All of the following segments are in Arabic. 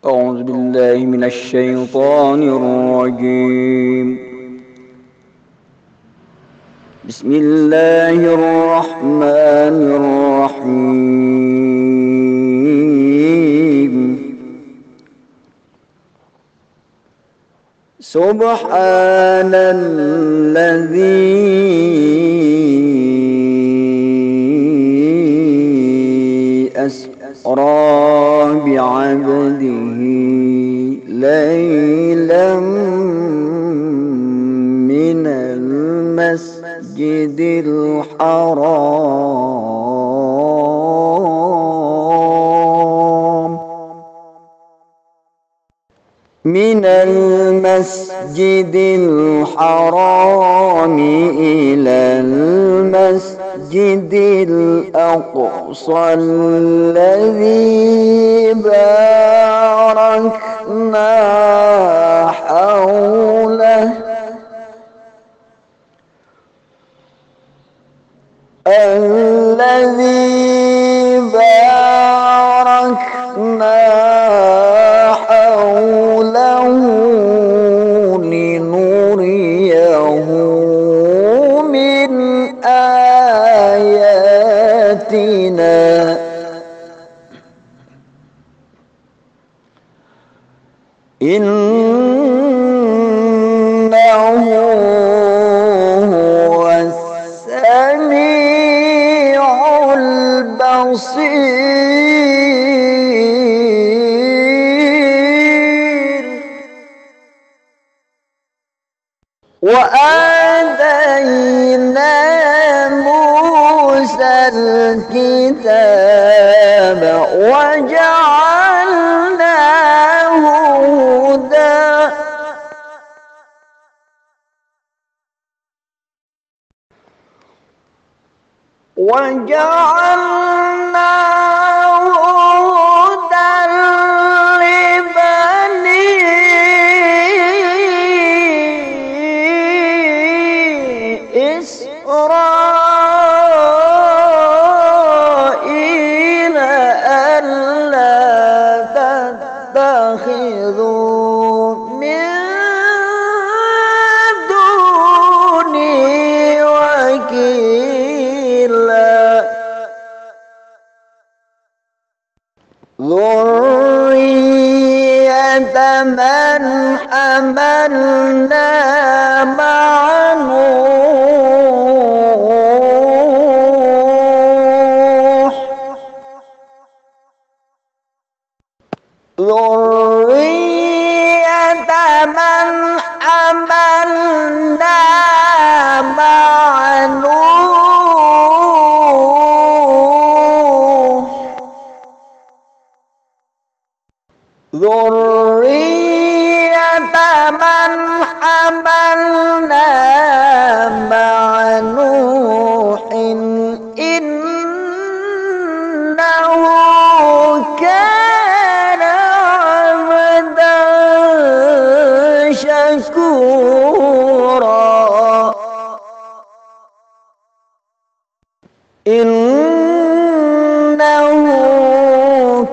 أعوذ بالله من الشيطان الرجيم. بسم الله الرحمن الرحيم. سبحان الذي أسرى بعبده ليلا من المسجد الحرام إلى المسجد الأقصى الذي باركنا حوله لنريه من آياتنا إنه هو السميع البصير. وآتينا موسى الكتاب وجعلناه هدى لبني إسرائيل ألا تتخذوا من دوني وكيلا ذرية من حملنا مع نوح ذرية من حملنا مع نوح إنه كان عبدا شكورا. إنه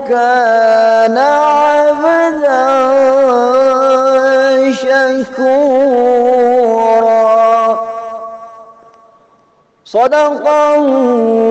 كان عبدا شكورا. صدق الله